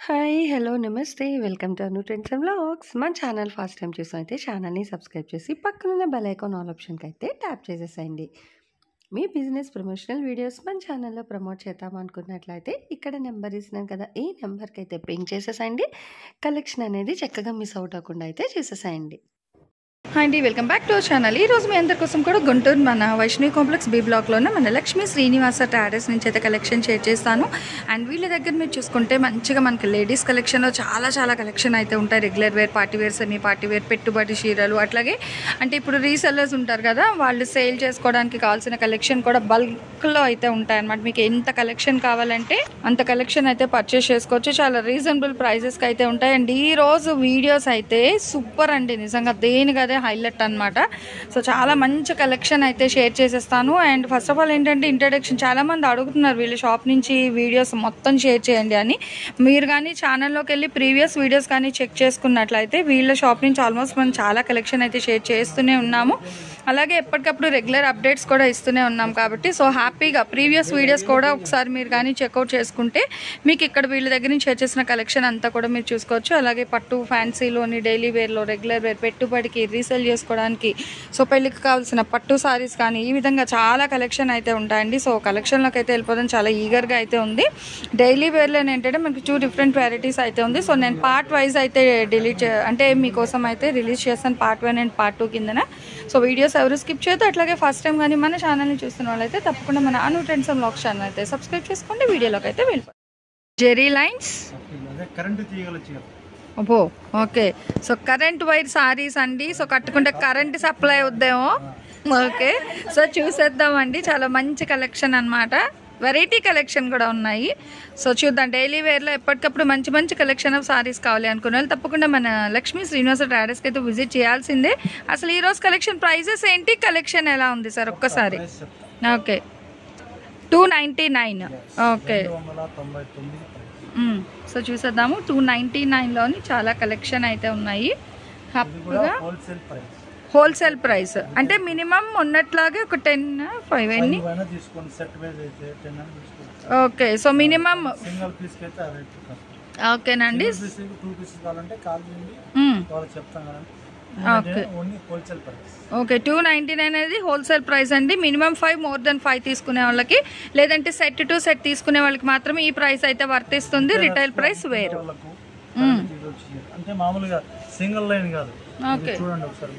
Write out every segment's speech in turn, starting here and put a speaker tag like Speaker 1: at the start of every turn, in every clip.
Speaker 1: Hi! Hello! నమస్తే. Welcome to Anu trends and vlogs. మన channel first time చూసినైతే ఛానల్‌ని subscribe చేసి పక్కనున్న బెల్ ఐకాన్ ఆల్ ఆప్షన్‌కైతే ట్యాప్ చేసేసేయండి. మీ బిజినెస్ ప్రమోషనల్ వీడియోస్ మన ఛానల్‌లో ప్రమోట్ చేద్దామనుకున్నట్లయితే ఇక్కడ నెంబర్ ఇస్తున్నాను కదా! ఈ నెంబర్‌కైతే పింగ్ చేసేసేయండి. కలెక్షన్ అనేది చక్కగా మిస్ అవుట్ అవ్వకుండా అయితే చూసేసేయండి.
Speaker 2: హాయ్ అండి, welcome back to our channel. ఈరోజు మీ అందరి కోసం కూడా గుంటూరు మన వైష్ణవి కాంప్లెక్స్ బి బ్లాక్లోనే మన లక్ష్మీ శ్రీనివాస ట్రేడర్స్ నుంచి అయితే కలెక్షన్ షేర్ చేస్తాను. అండ్ వీళ్ళ దగ్గర మీరు చూసుకుంటే మంచిగా మనకి లేడీస్ కలెక్షన్లో చాలా కలెక్షన్ అయితే ఉంటాయి. Regular wear, party wear, semi party wear, పెట్టుబడి చీరలు, అట్లాగే అంటే ఇప్పుడు రీసెల్లర్స్ ఉంటారు కదా, వాళ్ళు సేల్ చేసుకోవడానికి కావాల్సిన కలెక్షన్ కూడా బల్క్లో అయితే ఉంటాయి అన్నమాట. మీకు ఎంత కలెక్షన్ కావాలంటే అంత కలెక్షన్ అయితే పర్చేస్ చేసుకోవచ్చు. చాలా రీజనబుల్ ప్రైజెస్కి అయితే ఉంటాయి. అండ్ ఈరోజు వీడియోస్ అయితే సూపర్ అండి, నిజంగా దేనికదే హైలైట్ అన్నమాట. సో చాలా మంచి కలెక్షన్ అయితే షేర్ చేసేస్తాను. అండ్ ఫస్ట్ ఆఫ్ ఆల్ ఏంటంటే ఇంట్రడక్షన్, చాలా మంది అడుగుతున్నారు వీళ్ళ షాప్ నుంచి వీడియోస్ మొత్తం షేర్ చేయండి అని. మీరు కానీ ఛానల్లోకి వెళ్ళి ప్రీవియస్ వీడియోస్ కానీ చెక్ చేసుకున్నట్లయితే వీళ్ళ షాప్ నుంచి ఆల్మోస్ట్ మనం చాలా కలెక్షన్ అయితే షేర్ చేస్తూనే ఉన్నాము. అలాగే ఎప్పటికప్పుడు రెగ్యులర్ అప్డేట్స్ కూడా ఇస్తూనే ఉన్నాం కాబట్టి సో హ్యాపీగా ప్రీవియస్ వీడియోస్ కూడా ఒకసారి మీరు కానీ చెక్అవుట్ చేసుకుంటే మీకు ఇక్కడ వీళ్ళ దగ్గర నుంచి షేర్ చేసిన కలెక్షన్ అంతా కూడా మీరు చూసుకోవచ్చు. అలాగే పట్టు, ఫ్యాన్సీలోని, డైలీ వేర్లో, రెగ్యులర్ వేర్, పెట్టుబడికి, రీసేల్ చేసుకోవడానికి, సో పెళ్ళికి కావాల్సిన పట్టు సారీస్ కానీ ఈ విధంగా చాలా కలెక్షన్ అయితే ఉంటాయండి. సో కలెక్షన్లోకి అయితే వెళ్ళిపోవడం చాలా ఈగర్గా అయితే ఉంది. డైలీ వేర్లో ఏంటంటే మనకి 2 డిఫరెంట్ వెరైటీస్ అయితే ఉంది. సో నేను పార్ట్ వైజ్ అయితే అంటే మీకోసం అయితే రిలీజ్ చేస్తాను పార్ట్ 1 అండ్ పార్ట్ 2 కిందన. సో వీడియోస్ ఎవరు స్కిప్ చేయొద్దు. అట్లాగే ఫస్ట్ టైం కానీ మన ఛానల్ని చూస్తున్న వాళ్ళైతే తప్పకుండా మన Anu trends and vlogs channel అయితే సబ్స్క్రైబ్ చేసుకోండి. వీడియోలోకి అయితే వెళ్ళిపోండి. జెరీ లైన్స్, అబ్బో okay. So current wire saris అండి. సో కట్టుకుంటే కరెంట్ సప్లై అవుద్దేమో. ఓకే, సో చూసేద్దామండి. చాలా మంచి కలెక్షన్ అన్నమాట. వెరైటీ కలెక్షన్ కూడా ఉన్నాయి. సో చూద్దాం. డైలీ వేర్లో ఎప్పటికప్పుడు మంచి కలెక్షన్ ఆఫ్ సారీస్ కావాలి అనుకునే వాళ్ళు తప్పకుండా మన లక్ష్మీ శ్రీనివాస ట్రేడర్స్కి అయితే విజిట్ చేయాల్సిందే. అసలు ఈరోజు కలెక్షన్ ప్రైజెస్ ఏంటి, కలెక్షన్ ఎలా ఉంది సార్ ఒక్కసారి? ఓకే, 299. ఓకే, సో చూసేద్దాము. 299లోని చాలా కలెక్షన్ అయితే ఉన్నాయి. హ్యాపీగా హోల్సేల్ ప్రైస్ అంటే మినిమం ఉన్నట్లాగే ఒక 10, 5 ఎన్ని. ఓకే, సో మినిమం ఓకేనండి. ఓకే, 299 అనేది హోల్సేల్ ప్రైస్ అండి. మినిమం 5, మోర్ దెన్ 5 తీసుకునే వాళ్ళకి, లేదంటే సెట్ టు సెట్ తీసుకునే వాళ్ళకి మాత్రమే ఈ ప్రైస్ అయితే వర్తిస్తుంది. రిటైల్ ప్రైస్ వేరు.
Speaker 3: అంటే మామూలుగా సింగిల్ లైన్ కాదు.
Speaker 2: ఓకే,
Speaker 3: చూడండి ఒకసారి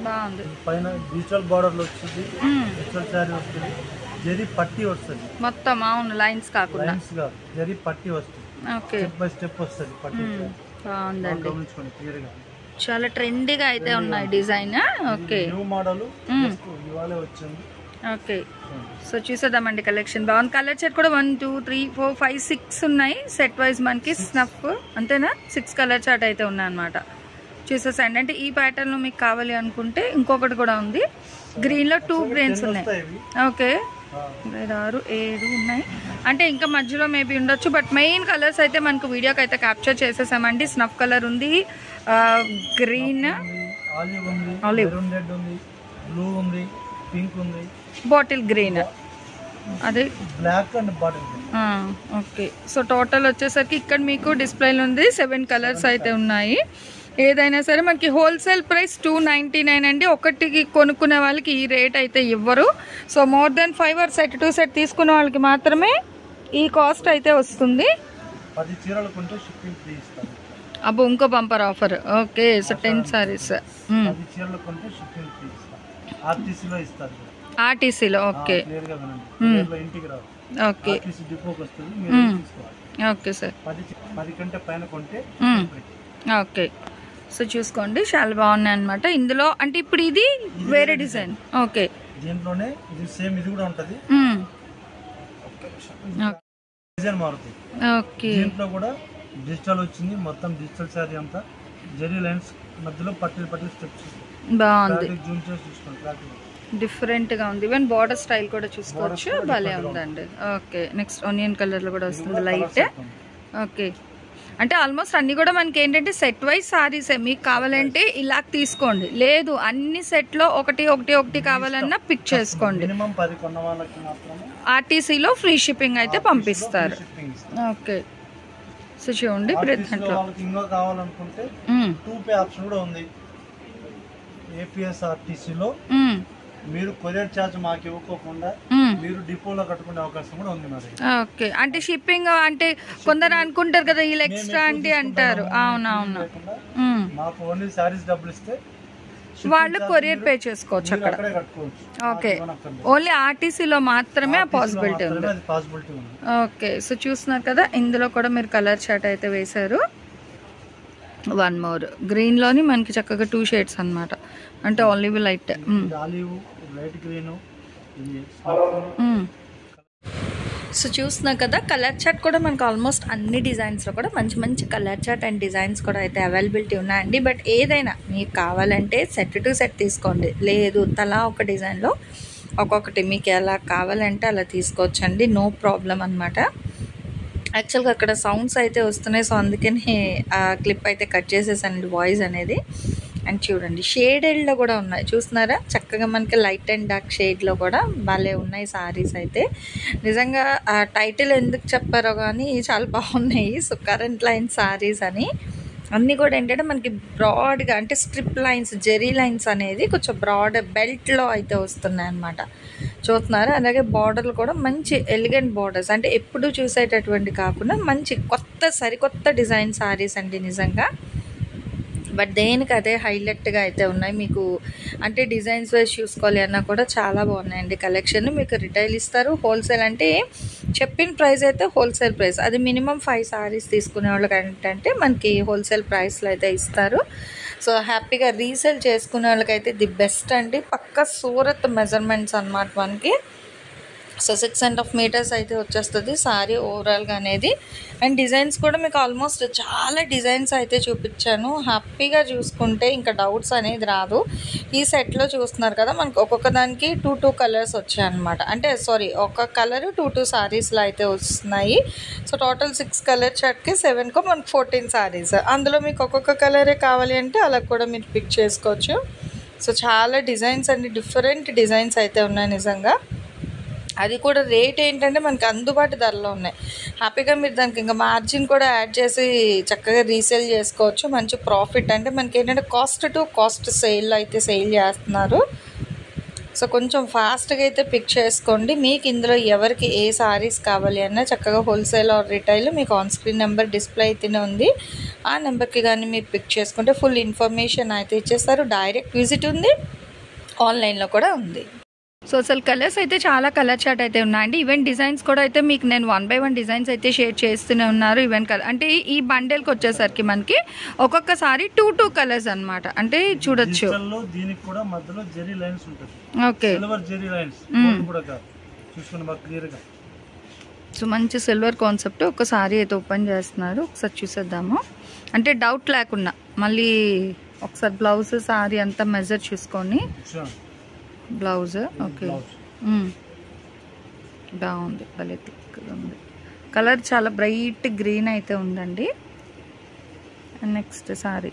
Speaker 2: బాగుంది.
Speaker 3: పైన డిజిటల్ బార్డర్ లో వచ్చింది, డిజిటల్ శారీ వస్తుంది, జరీ పట్టి వస్తుంది
Speaker 2: మొత్తం. అవును, లైన్స్ కాకుండా
Speaker 3: లైన్స్ కాదు, జరీ పట్టి వస్తుంది.
Speaker 2: ఓకే,
Speaker 3: స్టెప్ బై స్టెప్ వస్తుంది పట్టి.
Speaker 2: బాగుందండి,
Speaker 3: గమనించుకోండి క్లియర్ గా.
Speaker 2: చాలా ట్రెండీగా అయితే ఉన్నాయి డిజైన్. ఓకే,
Speaker 3: న్యూ మోడల్ ఇవాళే వచ్చింది.
Speaker 2: ఓకే, సో చూసేద్దామండి. కలెక్షన్ బాగుంది. కలర్ సెట్ కూడా 1, 2, 3, 4, 5, 6 ఉన్నాయి. సెట్ వైజ్ మనకి స్నఫ్ అంతేనా, 6 కలర్ చార్ట్ అయితే ఉన్నాయి అనమాట. చూసేసండి. అంటే ఈ ప్యాటర్న్ లో మీకు కావాలి అనుకుంటే ఇంకొకటి కూడా ఉంది. గ్రీన్ లో 2 గ్రెయిన్స్ ఉన్నాయి. ఓకే, 6, 7 ఉన్నాయి. అంటే ఇంకా మధ్యలో మేబీ ఉండొచ్చు, బట్ మెయిన్ కలర్స్ అయితే మనకు వీడియోకి అయితే క్యాప్చర్ చేసేసామండి. స్నఫ్ కలర్ ఉంది, గ్రీన్, ఆలివ్,
Speaker 3: బ్లూ ఉంది, పింక్ ఉంది,
Speaker 2: బాటిల్ గ్రీన్, అదే
Speaker 3: black and bottle.
Speaker 2: Okay, so total వచ్చేసరికి ఇక్కడ మీకు డిస్ప్లేలో ఉంది 7 కలర్స్ అయితే ఉన్నాయి. ఏదైనా సరే మనకి హోల్సేల్ ప్రైస్ 299 అండి. ఒకటికి కొనుక్కునే వాళ్ళకి ఈ రేట్ అయితే ఇవ్వరు. So more than 5 or set to set తీసుకునే వాళ్ళకి మాత్రమే ఈ కాస్ట్ అయితే వస్తుంది.
Speaker 3: 10 చీరలు కొంటే షిప్పింగ్ ఫ్రీ ఇస్తారు.
Speaker 2: అబ్బో, ఇంకో bumper offer. Okay, so 10 saris
Speaker 3: 10 చీరలు కొంటే షిప్పింగ్ ఫ్రీ ఇస్తారు. ఆర్టీసీలో ఇస్తారు.
Speaker 2: ఆర్టీసీలో. ఓకే,
Speaker 3: క్లియర్ గా వినండి, ఇంటికి రావు.
Speaker 2: ఓకే,
Speaker 3: ఆర్టీసీ డిపోకి వస్తుంది, మీరు తీసుకోవాలి.
Speaker 2: Okay sir.
Speaker 3: 10 కంటే పైన కొంటే
Speaker 2: ఓకే, సో చూసుకోండి, చాలా బాగున్నాయి అనమాట. ఇందులో అంటే ఇప్పుడు ఇది వేరే డిజైన్. ఓకే,
Speaker 3: దీంట్లోనే ఇది సేమ్, ఇది కూడా ఉంటది, డిజైన్ మారుతుంది.
Speaker 2: ఓకే,
Speaker 3: దీంట్లో కూడా డిజిటల్ వచ్చింది, మొత్తం డిజిటల్ శారీ అంతా జరీ లైన్స్ మధ్యలో పట్టి స్టెప్స్.
Speaker 2: బాగుంది,
Speaker 3: జూమ్ చేసి చూసుకోండి.
Speaker 2: డిఫరెంట్ గా ఉంది. ఈవెన్ బార్డర్ స్టైల్ కూడా చూసుకోవచ్చు, భలే ఉందండి. ఓకే, నెక్స్ట్ ఆనియన్ కలర్ లో కూడా వస్తుంది లైట్. ఓకే, అంటే ఆల్మోస్ట్ అన్ని కూడా మనకి ఏంటంటే సెట్ వైజ్ సారీస్. మీకు కావాలంటే ఇలా తీసుకోండి, లేదు అన్ని సెట్ లో ఒకటి కావాలన్నా పిక్ చేసుకోండి. ఆర్టీసీలో ఫ్రీ షిప్పింగ్ అయితే పంపిస్తారు. ఓకే, సో చూడండి
Speaker 3: ఆర్టీసీలో వాళ్ళకి ఇంకా కావాలనుకుంటే 2Pay ఆప్షన్ కూడా ఉంది. ఏపీఎస్ఆర్టీసీలో మీరు కొరియర్ ఛార్జ్ మాకు ఇవ్వకోకుండా మీరు డిపోలో కట్టుకునే అవకాశం కూడా ఉంది మరి.
Speaker 2: ఓకే, అంటే షిప్పింగ్ అంటే కొందరు అనుకుంటారు కదా ఇలా ఎక్స్ట్రా అంటే అంటారు. అవునవును,
Speaker 3: మాకు ఓన్లీ సారీస్ డబ్బులు ఇస్తే
Speaker 2: వాళ్ళు కొరియర్ పే చేసుకోవచ్చు అక్కడ. ఓకే, ఓన్లీ ఆర్టీసీలో మాత్రమే ఆ పాసిబిలిటీ ఉంది. ఓకే, సో చూస్తున్నారు కదా, ఇందులో కూడా మీరు కలర్ చార్ట్ అయితే వేశారు. వన్ మోర్ గ్రీన్లోని మనకి చక్కగా 2 షేడ్స్ అనమాట, అంటే ఆలివ్ లైట్
Speaker 3: గ్రీన్.
Speaker 2: సో చూస్తున్నా కదా, కలర్ చార్ట్ కూడా మనకు ఆల్మోస్ట్ అన్ని డిజైన్స్లో కూడా మంచి మంచి కలర్ చార్ట్ అండ్ డిజైన్స్ కూడా అయితే అవైలబిలిటీ ఉన్నాయండి. బట్ ఏదైనా మీకు కావాలంటే సెట్ టు సెట్ తీసుకోండి, లేదు తలా ఒక డిజైన్లో ఒక్కొక్కటి మీకు ఎలా కావాలంటే అలా తీసుకోవచ్చండి, నో ప్రాబ్లం అనమాట. యాక్చువల్గా అక్కడ సౌండ్స్ అయితే వస్తున్నాయి, సో అందుకని ఆ క్లిప్ అయితే కట్ చేసేసానండి వాయిస్ అనేది. అండ్ చూడండి షేడెడ్లో కూడా ఉన్నాయి, చూస్తున్నారా చక్కగా మనకి లైట్ అండ్ డార్క్ షేడ్లో కూడా భలే ఉన్నాయి సారీస్ అయితే. నిజంగా ఆ టైటిల్ ఎందుకు చెప్పారో కానీ చాలా బాగున్నాయి. సో కరెంట్ లైన్ సారీస్ అని అన్నీ కూడా ఏంటంటే మనకి బ్రాడ్గా అంటే స్ట్రిప్ లైన్స్, జెరీ లైన్స్ అనేది కొంచెం బ్రాడ్ బెల్ట్లో అయితే వస్తున్నాయి అన్నమాట. చూస్తున్నారా, అలాగే బార్డర్లు కూడా మంచి ఎలిగెంట్ బార్డర్స్, అంటే ఎప్పుడు చూసేటటువంటి కాకుండా మంచి సరికొత్త డిజైన్ సారీస్ అండి నిజంగా. బట్ దేనికి అదే హైలైట్గా అయితే ఉన్నాయి మీకు, అంటే డిజైన్స్ వైజ్ చూసుకోవాలి అన్నా కూడా చాలా బాగున్నాయండి కలెక్షన్. మీకు రిటైల్ ఇస్తారు, హోల్సేల్ అంటే చెప్పిన ప్రైస్ అయితే హోల్సేల్ ప్రైస్, అది మినిమం 5 సారీస్ తీసుకునే వాళ్ళకి ఏంటంటే మనకి హోల్సేల్ ప్రైస్లో అయితే ఇస్తారు. సో హ్యాపీగా రీసేల్ చేసుకునే వాళ్ళకైతే ది బెస్ట్ అండి. పక్కా సూరత్ మెజర్మెంట్స్ అన్నమాట మనకి. సో 6.5 మీటర్స్ అయితే వచ్చేస్తుంది సారీ ఓవరాల్గా అనేది. అండ్ డిజైన్స్ కూడా మీకు ఆల్మోస్ట్ చాలా డిజైన్స్ అయితే చూపించాను, హ్యాపీగా చూసుకుంటే ఇంకా డౌట్స్ అనేది రాదు. ఈ సెట్లో చూస్తున్నారు కదా, మనకు ఒక్కొక్క దానికి 2 కలర్స్ వచ్చాయి అనమాట, అంటే సారీ ఒక కలర్ 2 సారీస్లో అయితే వస్తున్నాయి. సో టోటల్ 6 కలర్ చార్ట్కి 7కో మనకు 14 సారీస్, అందులో మీకు ఒక్కొక్క కలరే కావాలి అంటే అలా కూడా మీరు పిక్ చేసుకోవచ్చు. సో చాలా డిజైన్స్ అండి, డిఫరెంట్ డిజైన్స్ అయితే ఉన్నాయి నిజంగా. అది కూడా రేట్ ఏంటంటే మనకి అందుబాటు ధరలో ఉన్నాయి. హ్యాపీగా మీరు దానికి ఇంకా మార్జిన్ కూడా యాడ్ చేసి చక్కగా రీసేల్ చేసుకోవచ్చు, మంచి ప్రాఫిట్. అంటే మనకి ఏంటంటే కాస్ట్ టు కాస్ట్ సేల్లో అయితే సేల్ చేస్తున్నారు. సో కొంచెం ఫాస్ట్గా అయితే పిక్ చేసుకోండి. మీకు ఇందులో ఎవరికి ఏ సారీస్ కావాలి అన్నా చక్కగా హోల్సేల్ ఆర్ రిటైల్ మీకు ఆన్ స్క్రీన్ నెంబర్ డిస్ప్లే అయితేనే ఉంది, ఆ నెంబర్కి కానీ మీరు పిక్ చేసుకుంటే ఫుల్ ఇన్ఫర్మేషన్ అయితే ఇచ్చేస్తారు. డైరెక్ట్ విజిట్ ఉంది, ఆన్లైన్లో కూడా ఉంది. సో అసలు కలర్స్ అయితే చాలా కలర్ చార్ట్ అయితే ఉన్నాయండి. ఈవెన్ డిజైన్స్ కూడా అయితే మీకు నేను 1 by 1 డిజైన్స్ అయితే షేర్ చేస్తూనే ఉన్నారు. ఈవెన్ కలర్ అంటే ఈ బండెల్కి వచ్చేసరికి మనకి ఒక్కొక్కసారి 2 కలర్స్ అనమాట, అంటే చూడొచ్చు.
Speaker 3: దీనికి కూడా మధ్యలో జెరీ లైన్స్ ఉంటాయి.
Speaker 2: ఓకే,
Speaker 3: సిల్వర్ జెరీ లైన్స్ కూడా చూసుకుని బాగా క్లియర్గా.
Speaker 2: సో మంచి సిల్వర్ కాన్సెప్ట్. ఒకసారి అయితే ఓపెన్ చేస్తున్నారు, ఒకసారి చూసేద్దాము, అంటే డౌట్ లేకుండా. మళ్ళీ ఒకసారి బ్లౌజ్ సారీ అంతా మెజర్ చూసుకొని బ్లౌజ్. ఓకే, బాగుంది, భలే థిక్గా ఉంది. కలర్ చాలా బ్రైట్ గ్రీన్ అయితే ఉందండి. Next sorry.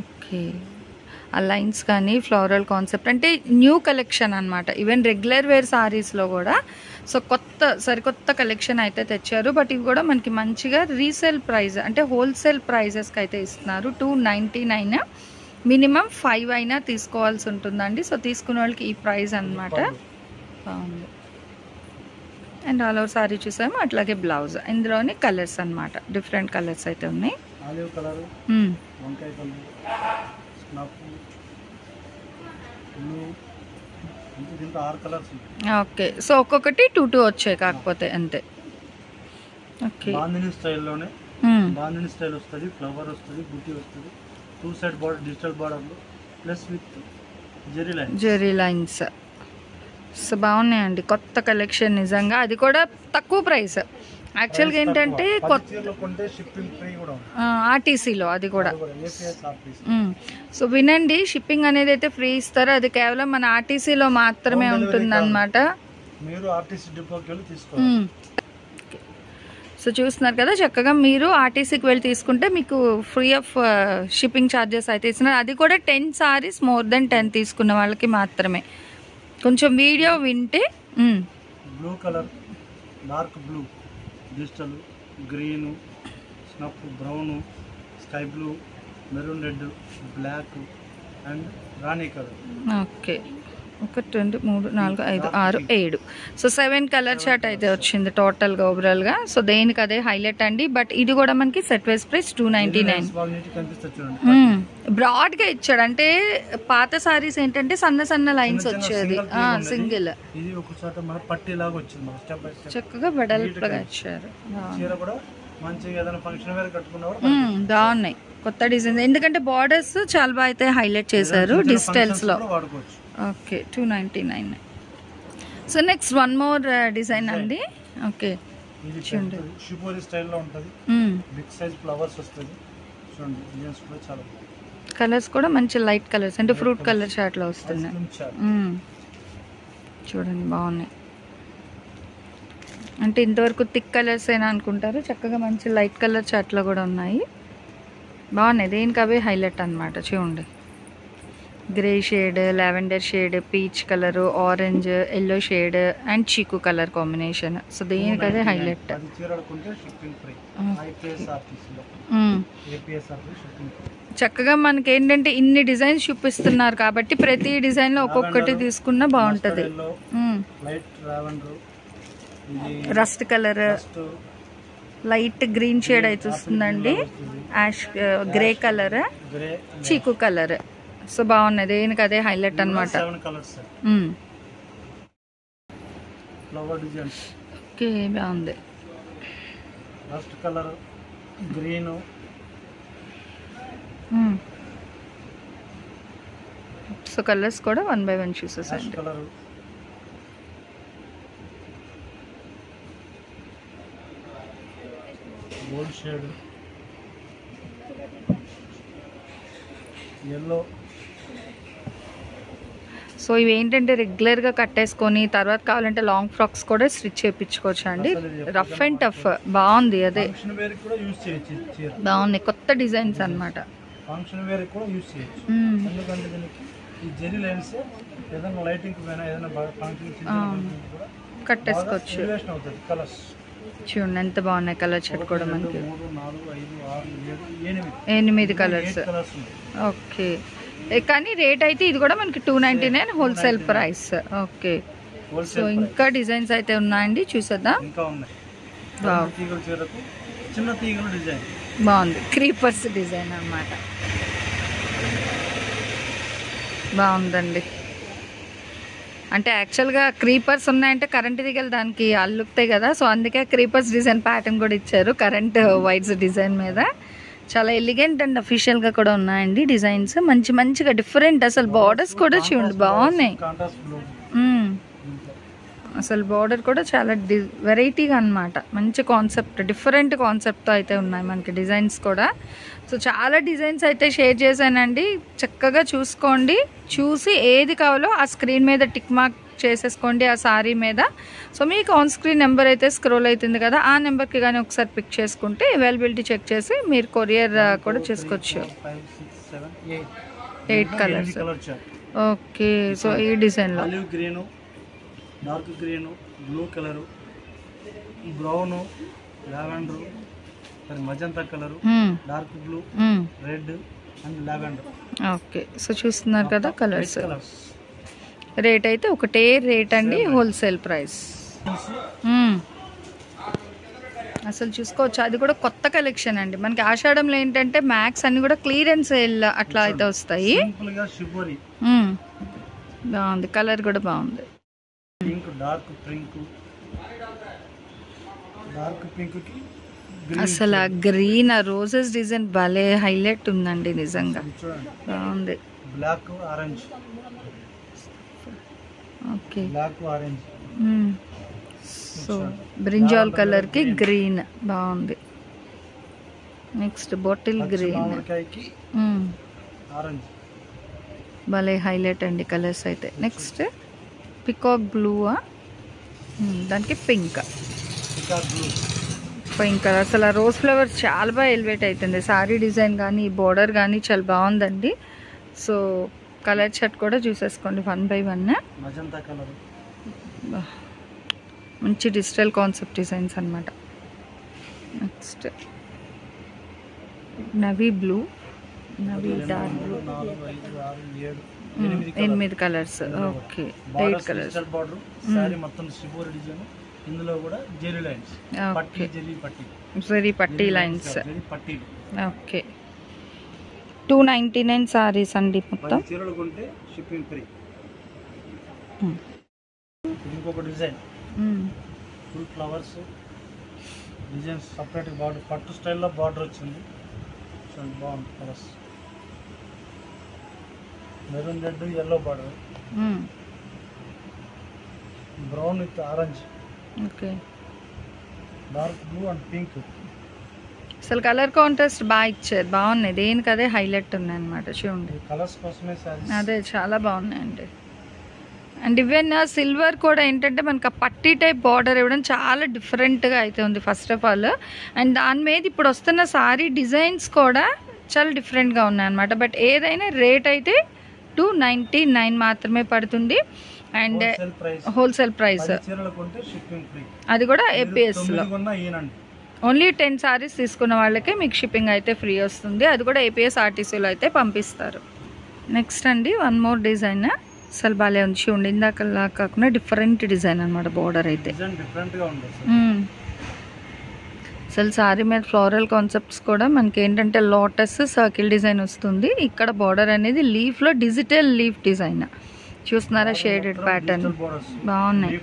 Speaker 2: ఓకే, ఆ లైన్స్ కానీ ఫ్లోరల్ కాన్సెప్ట్ అంటే న్యూ కలెక్షన్ అనమాట. ఈవెన్ రెగ్యులర్ వేర్ సారీస్లో కూడా సో సరికొత్త కలెక్షన్ అయితే తెచ్చారు. బట్ ఇవి కూడా మనకి మంచిగా రీసేల్ ప్రైస్ అంటే హోల్సేల్ ప్రైజెస్కి అయితే ఇస్తున్నారు. 299, మినిమం 5 అయినా తీసుకోవాల్సి ఉంటుందండి. సో తీసుకునే వాళ్ళకి ఈ ప్రైస్ అనమాట. బాగుంది. అండ్ ఆల్ ఓవర్ సారీ చూసాము, అట్లాగే బ్లౌజ్. ఇందులోని కలర్స్ అనమాట, డిఫరెంట్ కలర్స్ అయితే ఉన్నాయి. ఓకే, సో ఒక్కొక్కటి 2 వచ్చాయి కాకపోతే అంతే. ఓకే,
Speaker 3: బాందిని స్టైల్లోనే బాందిని స్టైల్ వస్తుంది, ఫ్లవర్ వస్తుంది, బుట్టి వస్తుంది, 2 side border digital border plus with zari lines.
Speaker 2: So బాగున్నాయండి, కొత్త కలెక్షన్ నిజంగా. అది కూడా తక్కువ ప్రైస్. యాక్చువల్గా ఏంటంటే ఆర్టీసీలో అది కూడా. సో వినండి, షిప్పింగ్ అనేది అయితే ఫ్రీ ఇస్తారు, అది కేవలం మన ఆర్టీసీలో మాత్రమే ఉంటుంది అనమాట. సో చూస్తున్నారు కదా, చక్కగా మీరు ఆర్టీసీకి వెళ్ళి తీసుకుంటే మీకు ఫ్రీ ఆఫ్ షిప్పింగ్ ఛార్జెస్ అయితే ఇస్తున్నారు. అది కూడా 10 సారీస్ మోర్ దెన్ 10 తీసుకున్న వాళ్ళకి మాత్రమే. కొంచెం వీడియో వింటే
Speaker 3: blue colour, dark blue digital, green, snuff, brown, sky blue, maroon red, black and rani colour.
Speaker 2: Okay, 1 2 3 4 5 6 7. So 7 colour chart అయితే వచ్చింది టోటల్గా ఓవరాల్గా. సో దేనికి అదే హైలైట్ అండి. బట్ ఇది కూడా మనకి సెట్ వైస్ ప్రైస్ 299. బ్రాడ్గా ఇచ్చాడు, అంటే పాత సారీస్ ఏంటంటే సన్న సన్న లైన్స్ వచ్చేది సింగిల్,
Speaker 3: ఇది ఒక చోట మన పట్టీ లాగా వచ్చింది. స్టెప్ బై స్టెప్
Speaker 2: చక్కగా వెడల్పుగా ఇచ్చారు.
Speaker 3: చీర కూడా మంచిగా ఏదైనా ఫంక్షన్ వేర్ కట్టుకున్నా
Speaker 2: బాగున్నాయి కొత్త డిజైన్. ఎందుకంటే బార్డర్స్ చాలా బాగా అయితే హైలైట్ చేశారు డిజిటల్స్ లో.
Speaker 3: వాడుకోవచ్చు.
Speaker 2: Okay, 299. So next one more design అండి. ఓకే,
Speaker 3: ఇది షిపోరి స్టైల్లో ఉంటుంది. బిగ్ సైజ్ ఫ్లవర్స్ వస్తుంది. చూడండి, డిజైన్స్ కూడా చాలా
Speaker 2: కలర్స్ కూడా మంచి లైట్ కలర్స్, అంటే ఫ్రూట్ కలర్ చాట్ లో వస్తున్నాయి. చూడండి బాగున్నాయి. అంటే ఇంతవరకు థిక్ కలర్స్ అయినా అనుకుంటారు, చక్కగా మంచి లైట్ కలర్ చాట్లో కూడా ఉన్నాయి. బాగున్నాయి, దేనికి అవే హైలైట్ అనమాట. చూడండి, grey shade, lavender shade, peach colour, orange, yellow shade and చీకు కలర్ కాంబినేషన్. సో దేనికి అదే హైలైట్. చక్కగా మనకి ఏంటంటే ఇన్ని డిజైన్స్ చూపిస్తున్నారు కాబట్టి ప్రతి డిజైన్ లో ఒక్కొక్కటి తీసుకున్నా బాగుంటది. Rust colour, light green shade అయితే వస్తుందండి, ash grey colour, chikoo colour. So బాగున్నది, దేనికి అదే హైలైట్ అనమాట. ఓకే, బాగుంది.
Speaker 3: Rust colour, green,
Speaker 2: so colours కూడా 1 by 1 చూసేసండి.
Speaker 3: Colour, gold shade, yellow.
Speaker 2: So ఇవి ఏంటంటే రెగ్యులర్గా కట్టేసుకొని తర్వాత కావాలంటే లాంగ్ ఫ్రాక్స్ కూడా స్టిచ్ చేయించుకోవచ్చు అండి. రఫ్ అండ్ టఫ్ బాగుంది, అదే బాగుంది, కొత్త డిజైన్స్ అనమాట.
Speaker 3: ఫంక్షన్ వేర్ కూడా యూస్ చేయొచ్చు. ఎందుకంటే దీనికి ఈ జెరీ లైన్స్ ఏదైనా లైటింగ్ పైన ఏదైనా ఫంక్షన్
Speaker 2: కట్టేసుకోవచ్చు.
Speaker 3: అవుతుంది. కలర్స్
Speaker 2: చూడండి ఎంత బాగున్నాయి, కలర్ షర్ట్ కూడా మనకి
Speaker 3: 3 4 5 6 7
Speaker 2: 8 కలర్స్. ఓకే, కానీ రేట్ అయితే ఇది కూడా మనకి 299 హోల్సేల్ ప్రైస్. ఓకే, సో ఇంకా డిజైన్స్ అయితే ఉన్నాయండి, చూసేద్దాం.
Speaker 3: ఇంకా ఉన్నాయి. తీగల చీరకు చిన్న తీగల డిజైన్
Speaker 2: బాగుంది, క్రీపర్స్ డిజైన్ అన్నమాట. బాగుందండి. అంటే యాక్చువల్గా క్రీపర్స్ ఉన్నాయంటే కరెంట్ తీగలు దానికి అల్లుకుతాయి కదా, సో అందుకే క్రీపర్స్ డిజైన్ ప్యాటర్న్ కూడా ఇచ్చారు కరెంట్ వైర్స్ డిజైన్ మీద. చాలా ఎలిగెంట్ అండ్ అఫీషియల్గా కూడా ఉన్నాయండి డిజైన్స్, మంచి మంచిగా డిఫరెంట్. అసలు బార్డర్స్ కూడా చూడండి బాగున్నాయి. అసలు బార్డర్ కూడా చాలా వెరైటీగా అనమాట. మంచి కాన్సెప్ట్, డిఫరెంట్ కాన్సెప్ట్తో అయితే ఉన్నాయి మనకి డిజైన్స్ కూడా. సో చాలా డిజైన్స్ అయితే షేర్ చేశానండి, చక్కగా చూసుకోండి. చూసి ఏది కావాలో ఆ స్క్రీన్ మీద టిక్ మార్క్ చేసేసుకోండి ఆ సారీ మీద. సో మీకు ఆన్ స్క్రీన్ నెంబర్ అయితే స్క్రోల్ అవుతుంది కదా, ఆ నెంబర్కి కానీ ఒకసారి పిక్ చేసుకుంటే అవైలబిలిటీ చెక్ చేసి మీరు కొరియర్ కూడా చేసుకోవచ్చు. 8 కలర్స్. ఓకే, సో ఈ డిజైన్లో
Speaker 3: green, dark green, blue colour, brown, lavender, magenta colour, dark blue, red and lavender.
Speaker 2: Okay, so చూస్తున్నారు కదా కలర్స్. రేట్ అయితే ఒకటే రేట్ అండి, హోల్సేల్ ప్రైస్. అసలు చూసుకోవచ్చు, అది కూడా కొత్త కలెక్షన్ అండి మనకి. ఆషాఢంలో ఏంటంటే మ్యాక్స్ అన్ని కూడా క్లియరెన్స్ సేల్ అట్లా అయితే వస్తాయి. బాగుంది, కలర్ కూడా బాగుంది. అసలు ఆ గ్రీన్, ఆ రోజెస్ డిజైన్ భలే హైలైట్ ఉందండి నిజంగా, బాగుంది.
Speaker 3: Black orange.
Speaker 2: Okay,
Speaker 3: black orange.
Speaker 2: So brinjal colour కి గ్రీన్ బాగుంది. నెక్స్ట్ బాటిల్ గ్రీన్,
Speaker 3: ఆరెంజ్
Speaker 2: భలే హైలైట్ అండి కలర్స్ అయితే. నెక్స్ట్ పికాక్ బ్లూ, దానికి పింక్. పింక్ అసలు ఆ రోజ్ ఫ్లవర్స్ చాలా బాగా ఎలివేట్ అవుతుంది. సారీ డిజైన్ కానీ బోర్డర్ కానీ చాలా బాగుందండి. సో కలర్ షర్ట్ కూడా చూసేసుకోండి 1 by 1.
Speaker 3: మజంతా కలర్,
Speaker 2: మంచి డిజిటల్ కాన్సెప్ట్ డిజైన్స్ అనమాట. Next navy blue, navy dark blue,
Speaker 3: 4, 5, 6, 7,
Speaker 2: 8 colours. Okay, 8 colours.
Speaker 3: Border sari మొత్తం షిబోరి డిజైన్, ఇందులో కూడా జెరీ లైన్స్, పట్టీ జెరీ పట్టీ,
Speaker 2: జెరీ పట్టీ లైన్స్.
Speaker 3: జెరీ పట్టీలు.
Speaker 2: ఓకే, 299 సారీస్ అండి మొత్తం.
Speaker 3: 10 చీరలు కొంటే షిప్పింగ్ ఫ్రీ. ఇంకొక design full flowers designs separate border, పట్టు స్టైల్లో బార్డర్ వచ్చింది, చాలా బాగుంది. Colours maroon red yellow border, brown with orange,
Speaker 2: okay,
Speaker 3: dark blue and pink.
Speaker 2: అసలు కలర్ కాంట్రాస్ట్ బాగా ఇచ్చారు, బాగున్నాయి. దేనికి అదే హైలైట్ ఉన్నాయి అనమాట. చూడండి,
Speaker 3: కలర్స్ కోసమే సారీస్.
Speaker 2: అదే చాలా బాగున్నాయండి. అండ్ ఈవెన్ సిల్వర్ కూడా ఏంటంటే మనకు ఆ పట్టీ టైప్ బార్డర్ ఇవ్వడం చాలా డిఫరెంట్గా అయితే ఉంది ఫస్ట్ ఆఫ్ ఆల్. అండ్ దాని మీద ఇప్పుడు వస్తున్న సారీ డిజైన్స్ కూడా చాలా డిఫరెంట్గా ఉన్నాయన్నమాట. బట్ ఏదైనా రేట్ అయితే 299 మాత్రమే పడుతుంది. అండ్ హోల్సేల్ ప్రైస్, అది కూడా ఏపీఎస్లో. ఓన్లీ 10 సారీస్ తీసుకున్న వాళ్ళకే మీకు షిప్పింగ్ అయితే ఫ్రీ వస్తుంది. అది కూడా ఏపీఎస్ ఆర్టీసీలో అయితే పంపిస్తారు. నెక్స్ట్ అండి వన్ మోర్ డిజైన్, అసలు బాగా ఉంది చూడండి. ఇందాకలా కాకుండా డిఫరెంట్ డిజైన్ అనమాట. బార్డర్ అయితే అసలు సారీ మీద ఫ్లోరల్ కాన్సెప్ట్స్ కూడా మనకి ఏంటంటే లోటస్ సర్కిల్ డిజైన్ వస్తుంది. ఇక్కడ బార్డర్ అనేది లీఫ్లో డిజిటల్ లీఫ్ డిజైన్ చూస్తున్నారా, షేడెడ్ ప్యాటర్న్ బాగున్నాయి.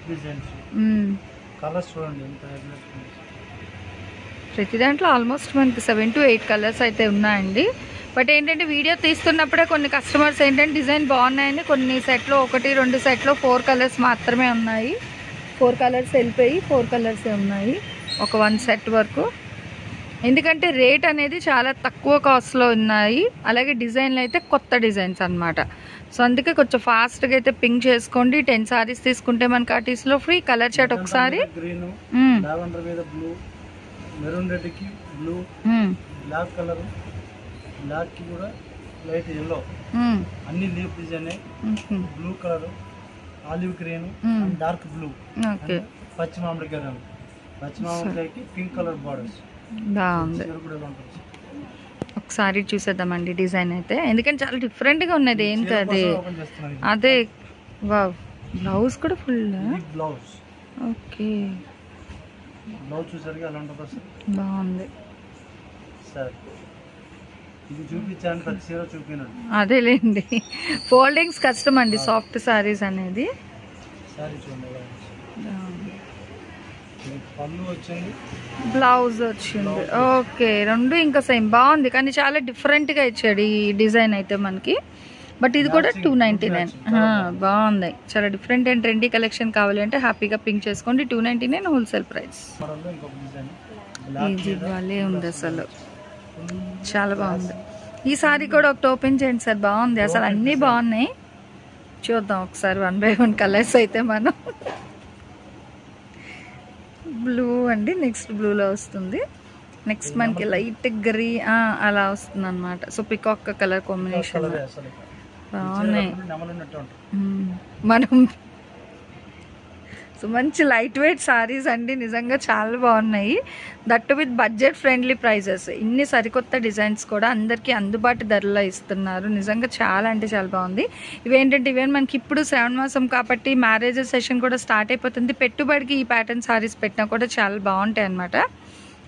Speaker 2: ప్రతి దాంట్లో ఆల్మోస్ట్ మనకి 7 to 8 కలర్స్ అయితే ఉన్నాయండి. బట్ ఏంటంటే వీడియో తీస్తున్నప్పుడే కొన్ని కస్టమర్స్ ఏంటంటే డిజైన్ బాగున్నాయని కొన్ని సెట్లో 1, 2 సెట్లో 4 కలర్స్ మాత్రమే ఉన్నాయి. 4 కలర్స్ వెళ్ళిపోయి 4 కలర్సే ఉన్నాయి ఒక 1 సెట్ వరకు. ఎందుకంటే రేట్ అనేది చాలా తక్కువ కాస్ట్లో ఉన్నాయి. అలాగే డిజైన్లు అయితే కొత్త డిజైన్స్ అనమాట. సో అందుకే కొంచెం ఫాస్ట్గా అయితే పింక్ చేసుకోండి. 10 సారీస్ తీసుకుంటే మనకి ఆర్టీసీలో ఫ్రీ. కలర్ చార్ట్ ఒకసారి
Speaker 3: మెరూన్ రెడ్ కి బ్లూ, బ్లాక్ కలర్, బ్లాక్ కి కూడా లైట్ ఎల్లో, అన్ని leaf design, blue colour, olive green, dark blue, పచ్చి మామిడికాయ రంగు, పచ్చి మామిడికాయకి పింక్ కలర్ బార్డర్స్
Speaker 2: బాగుంది. ఒకసారి చూసేద్దామండి డిజైన్ అయితే, ఎందుకంటే చాలా డిఫరెంట్గా ఉన్నది. ఏంటి అది అదే వావ్. బ్లౌజ్ కూడా ఫుల్
Speaker 3: బ్లౌజ్.
Speaker 2: ఓకే,
Speaker 3: బ్లౌజ్ చూసారు అలా ఉంటుంది,
Speaker 2: బాగుంది.
Speaker 3: సరే ఇది చూపించాను, ప్రతి చీర చూపినాను.
Speaker 2: అదేలేండి, ఫోల్డింగ్స్ కష్టం అండి సాఫ్ట్ సారీస్ అనేది.
Speaker 3: సారీ చూడండి, పళ్ళు వచ్చింది,
Speaker 2: బ్లౌజ్ వచ్చింది. ఓకే, రెండు ఇంకా సేమ్ బాగుంది, కానీ చాలా డిఫరెంట్గా ఇచ్చాడు ఈ డిజైన్ అయితే మనకి. బట్ ఇది కూడా 299 బాగుంది. చాలా డిఫరెంట్ అండ్ ట్రెండీ కలెక్షన్ కావాలి అంటే హ్యాపీగా పింక్ చేసుకోండి. 299 హోల్సేల్ ప్రైస్. ఇది వాళ్ళే ఉంది, అసలు చాలా బాగుంది. ఈ సారీ కూడా ఒకటి ఓపెన్ చేయండి సార్, బాగుంది. అసలు అన్నీ బాగున్నాయి. చూద్దాం ఒకసారి 1 by 1 కలర్స్ అయితే. మనం బ్లూ అండి, నెక్స్ట్ బ్లూలో వస్తుంది. నెక్స్ట్ మనకి లైట్ గ్రీ అలా వస్తుంది అనమాట. సో పికాక్ కలర్ కాంబినేషన్ బాగున్నాయి. మనం సో మంచి లైట్ వెయిట్ సారీస్ అండి, నిజంగా చాలా బాగున్నాయి. That with budget friendly prices. ఇన్ని సరికొత్త డిజైన్స్ కూడా అందరికీ అందుబాటు ధరలో ఇస్తున్నారు. నిజంగా చాలా అంటే చాలా బాగుంది. ఇవేంటంటే ఇవేం మనకి ఇప్పుడు శ్రావణ మాసం కాబట్టి మ్యారేజెస్ సెషన్ కూడా స్టార్ట్ అయిపోతుంది. పెట్టుబడికి ఈ ప్యాటర్న్ సారీస్ పెట్టినా కూడా చాలా బాగుంటాయి అనమాట.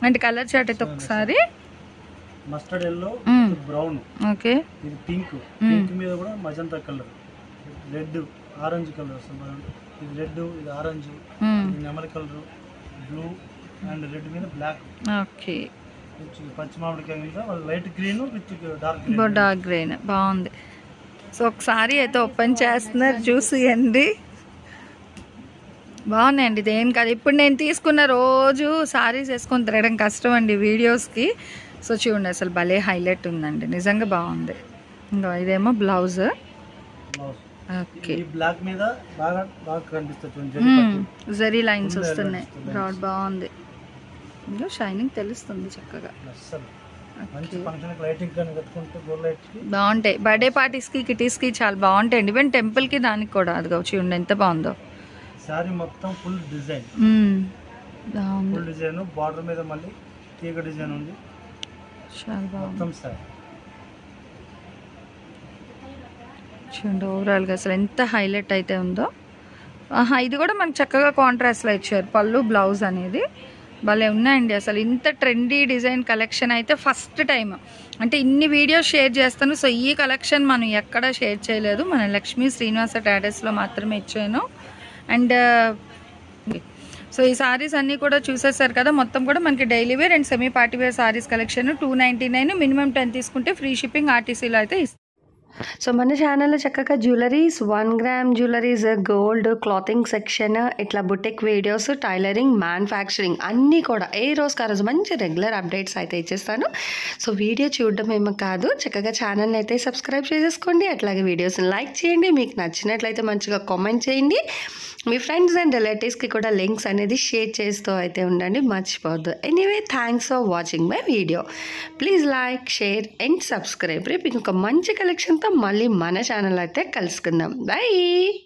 Speaker 2: అంటే కలర్ చార్ట్ అయితే ఒకసారి
Speaker 3: మస్టర్డ్ ఎల్లో, బ్రౌన్,
Speaker 2: ఓకే,
Speaker 3: ఇది పింక్, పింక్ మీద కూడా magenta colour, red, orange colour వస్తుంది. ఇది రెడ్, ఇది ఆరెంజ్, ఇది నెమలి కలర్, బ్లూ అండ్ రెడ్ మీద బ్లాక్.
Speaker 2: ఓకే,
Speaker 3: పచ్చి మామిడికాయ మీద light green with
Speaker 2: dark green బాగుంది. సో ఒకసారి అయితే ఓపెన్ చేస్తున్నారు, చూసియండి. బాగున్నాయండి, దేని కాదు. ఇప్పుడు నేను తీసుకున్న రోజు సారీస్ వేసుకొని తిరగడం కష్టం అండి వీడియోస్కి. సో చూడండి, అసలు భలే హైలైట్ ఉందండి, నిజంగా బాగుంది. ఇంకా ఇదేమో బ్లౌజ్. ఓకే,
Speaker 3: బ్లాక్ మీద బాగా కనిపిస్తుంది,
Speaker 2: జరీ లైన్స్ వస్తున్నాయి, బ్రాడ్ బాగుంది. ఇందులో షైనింగ్ తెలుస్తుంది చక్కగా. బాగుంటాయి, బర్త్డే పార్టీస్కి, కిటీస్కి చాలా బాగుంటాయండి. ఈవెన్ టెంపుల్కి దానికి కూడా. అది చూడండి ఎంత బాగుందో.
Speaker 3: సారీ మొత్తం full design, full design, border మీద మళ్ళీ తీగ డిజైన్ ఉంది
Speaker 2: చాలా బాగుంది
Speaker 3: మొత్తం సార్.
Speaker 2: చూడండి ఓవరాల్గా అసలు ఎంత హైలైట్ అయితే ఉందో. ఇది కూడా మనకు చక్కగా కాంట్రాస్ట్లో ఇచ్చారు పళ్ళు బ్లౌజ్ అనేది. భలే ఉన్నాయండి అసలు. ఇంత ట్రెండీ డిజైన్ కలెక్షన్ అయితే ఫస్ట్ టైం. అంటే ఇన్ని వీడియోస్ షేర్ చేస్తాను. సో ఈ కలెక్షన్ మనం ఎక్కడా షేర్ చేయలేదు, మన లక్ష్మీ శ్రీనివాస ట్రేడర్స్లో మాత్రమే ఇచ్చాను. అండ్ సో ఈ సారీస్ అన్నీ కూడా చూసేసారు కదా. మొత్తం కూడా మనకి daily wear and semi party wear sarees collection 299, minimum 10 తీసుకుంటే ఫ్రీ షిప్పింగ్ ఆర్టీసీలో అయితే ఇస్తాం.
Speaker 1: సో మన ఛానల్లో చక్కగా jewelleries, 1 gram jewelleries, gold, clothing section, ఇట్లా బుటిక్ వీడియోస్, టైలరింగ్, మ్యానుఫ్యాక్చరింగ్ అన్నీ కూడా ఏ రోజుకి ఆ రోజు మంచి రెగ్యులర్ అప్డేట్స్ అయితే ఇచ్చేస్తాను. సో వీడియో చూడడం ఏమో కాదు, చక్కగా ఛానల్ని అయితే సబ్స్క్రైబ్ చేసేసుకోండి. అట్లాగే వీడియోస్ని లైక్ చేయండి, మీకు నచ్చినట్లయితే మంచిగా కామెంట్ చేయండి. మీ ఫ్రెండ్స్ అండ్ రిలేటివ్స్కి కూడా లింక్స్ అనేది షేర్ చేస్తూ అయితే ఉండండి, మర్చిపోవద్దు. Anyway thanks for watching my video. Please like, share and subscribe. రేపు ఇంకొక మంచి కలెక్షన్తో మళ్ళీ మన ఛానల్ అయితే కలుసుకుందాం. బాయ్.